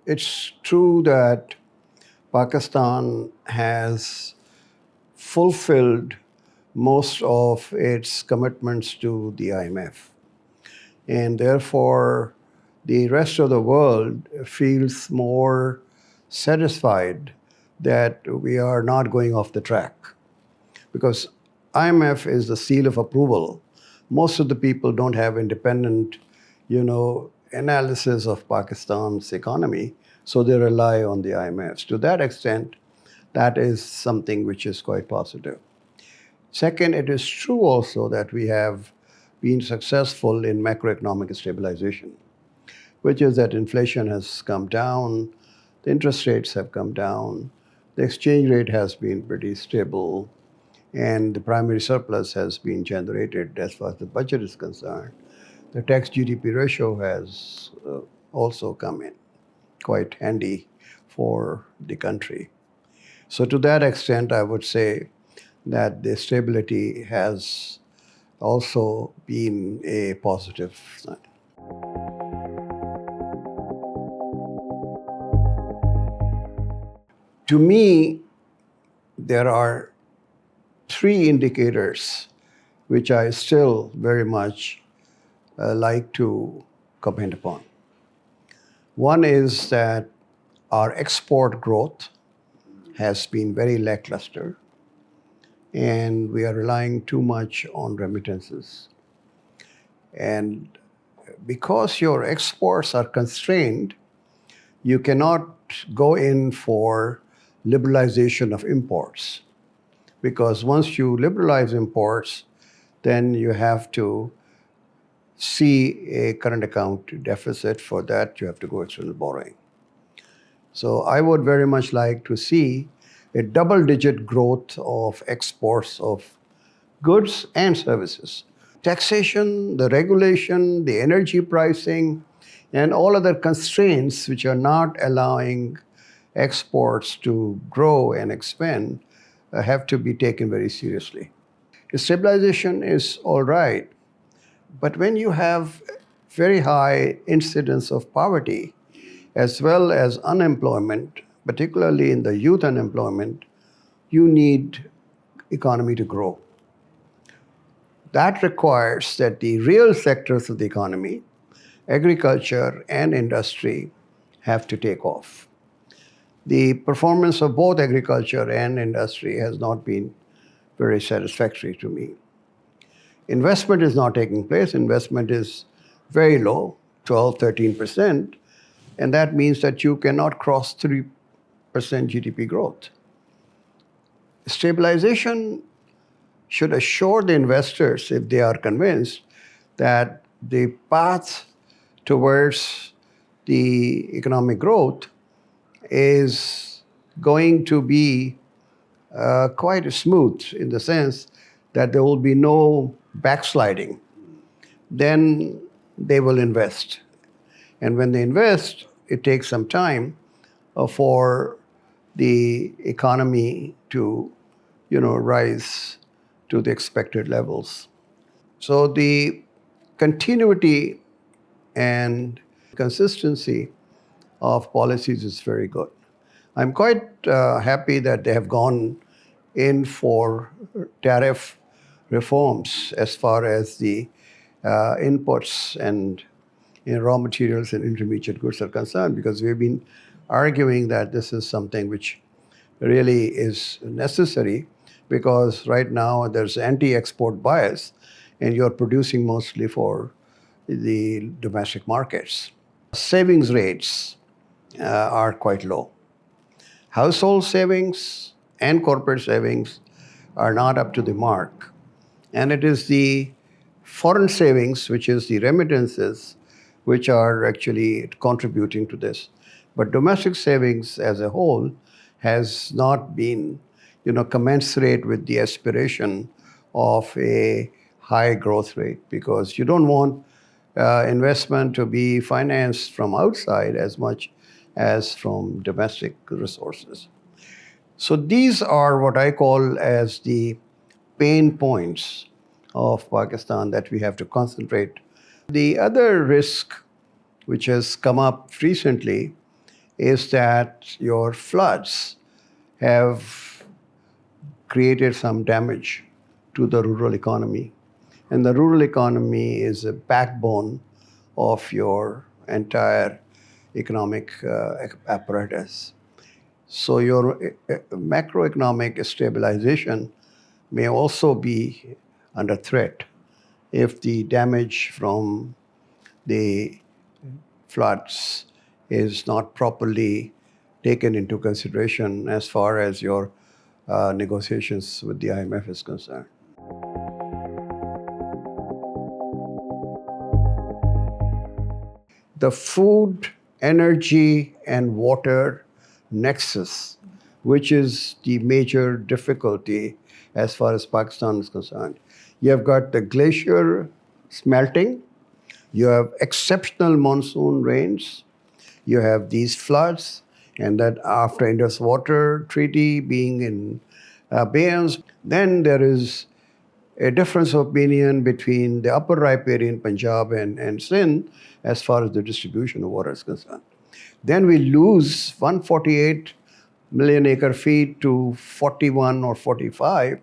It's true that Pakistan has fulfilled most of its commitments to the IMF. And therefore, the rest of the world feels more satisfied that we are not going off the track. Because IMF is the seal of approval. Most of the people don't have independent, analysis of Pakistan's economy, so they rely on the IMF. To that extent, that is something which is quite positive. Second, it is true also that we have been successful in macroeconomic stabilization, which is that inflation has come down, the interest rates have come down, the exchange rate has been pretty stable, and the primary surplus has been generated as far as the budget is concerned. The tax GDP ratio has also come in quite handy for the country. So, to that extent, I would say that the stability has also been a positive sign. To me, there are three indicators which I still very much like to comment upon. One is that our export growth has been very lackluster, and we are relying too much on remittances. And because your exports are constrained, you cannot go in for liberalization of imports. Because once you liberalize imports, then you have to see a current account deficit. For that, you have to go external borrowing. So I would very much like to see a double-digit growth of exports of goods and services. Taxation, the regulation, the energy pricing, and all other constraints which are not allowing exports to grow and expand have to be taken very seriously. Stabilization is all right, but when you have very high incidence of poverty as well as unemployment, particularly in the youth unemployment, you need economy to grow. That requires that the real sectors of the economy, agriculture and industry, have to take off. The performance of both agriculture and industry has not been very satisfactory to me. Investment is not taking place. Investment is very low, 12, 13%, and that means that you cannot cross 3% GDP growth. Stabilization should assure the investors, if they are convinced, that the path towards the economic growth is going to be quite smooth, in the sense that there will be no backsliding. Then they will invest. And when they invest, it takes some time for the economy to rise to the expected levels. So the continuity and consistency of policies is very good. I'm quite happy that they have gone in for tariff reforms as far as the inputs and raw materials and intermediate goods are concerned, because we've been arguing that this is something which really is necessary, because right now there's anti-export bias and you're producing mostly for the domestic markets. Savings rates are quite low. Household savings and corporate savings are not up to the mark. And it is the foreign savings, which is the remittances, which are actually contributing to this. But domestic savings as a whole has not been, commensurate with the aspiration of a high growth rate, because you don't want investment to be financed from outside as much as from domestic resources. So these are what I call as the pain points of Pakistan that we have to concentrate. The other risk which has come up recently is that your floods have created some damage to the rural economy. And the rural economy is a backbone of your entire economic apparatus. So your macroeconomic stabilization may also be under threat if the damage from the floods is not properly taken into consideration as far as your negotiations with the IMF is concerned. The food, energy, and water nexus, which is the major difficulty as far as Pakistan is concerned. You have got the glacier smelting, you have exceptional monsoon rains, you have these floods, and that after Indus Water Treaty being in abeyance, then there is a difference of opinion between the upper riparian Punjab and Sindh as far as the distribution of water is concerned. Then we lose 148 million acre feet to 41 or 45,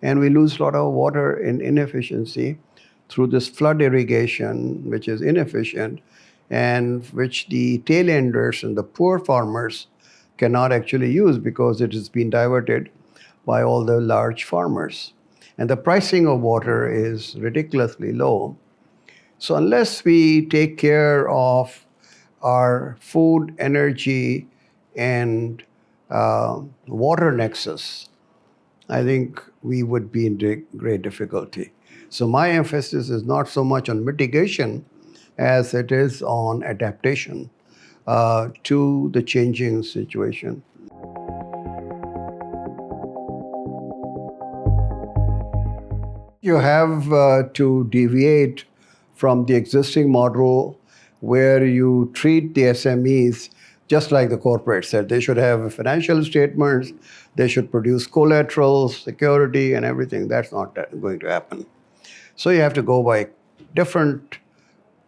and we lose a lot of water in inefficiency through this flood irrigation, which is inefficient, and which the tailenders and the poor farmers cannot actually use because it has been diverted by all the large farmers. And the pricing of water is ridiculously low. So unless we take care of our food, energy, and water nexus, I think we would be in great difficulty. So my emphasis is not so much on mitigation as it is on adaptation to the changing situation. You have to deviate from the existing model where you treat the SMEs just like the corporates said. They should have financial statements, they should produce collateral, security, and everything. That's not going to happen. So you have to go by different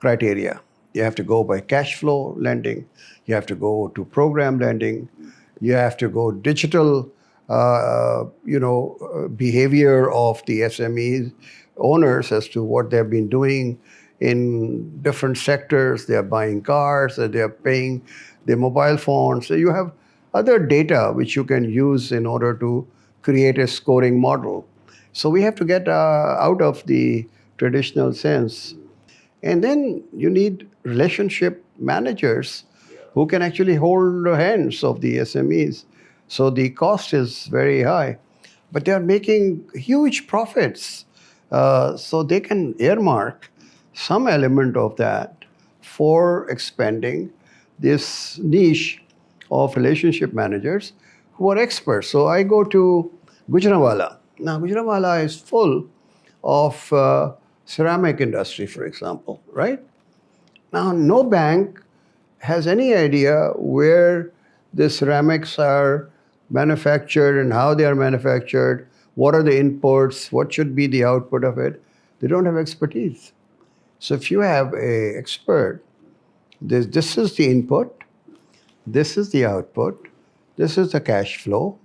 criteria. You have to go by cash flow lending, you have to go to program lending, you have to go digital behavior of the SMEs owners as to what they've been doing in different sectors. They're buying cars, they're paying their mobile phones. So you have other data which you can use in order to create a scoring model. So we have to get out of the traditional sense. And then you need relationship managers who can actually hold the hands of the SMEs. So the cost is very high, but they are making huge profits. So they can earmark some element of that for expanding this niche of relationship managers who are experts. So I go to Gujranwala. Now, Gujranwala is full of ceramic industry, for example, right? Now, no bank has any idea where the ceramics are manufactured and how they are manufactured, what are the inputs, what should be the output of it. They don't have expertise. So if you have an expert, this is the input, this is the output, this is the cash flow,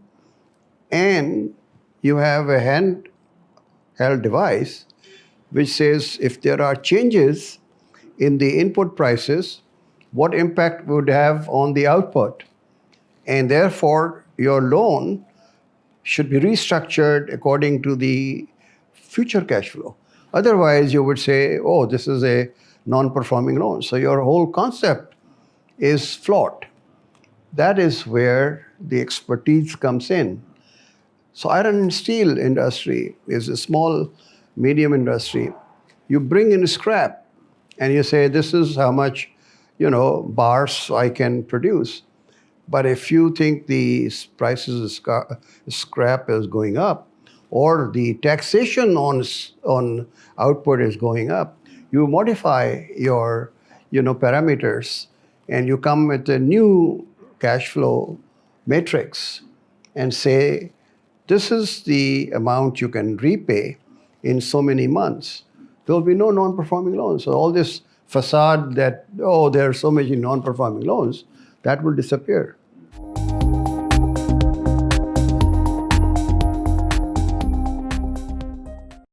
and you have a handheld device which says if there are changes in the input prices, what impact would have on the output. And therefore, your loan should be restructured according to the future cash flow. Otherwise, you would say, oh, this is a non-performing loan. So your whole concept is flawed. That is where the expertise comes in. So iron and steel industry is a small, medium industry. You bring in scrap and you say, this is how much, bars I can produce. But if you think the prices of scrap is going up or the taxation on output is going up, you modify your parameters and you come with a new cash flow matrix and say, this is the amount you can repay in so many months. There will be no non-performing loans. So all this facade that, there are so many non-performing loans, that will disappear.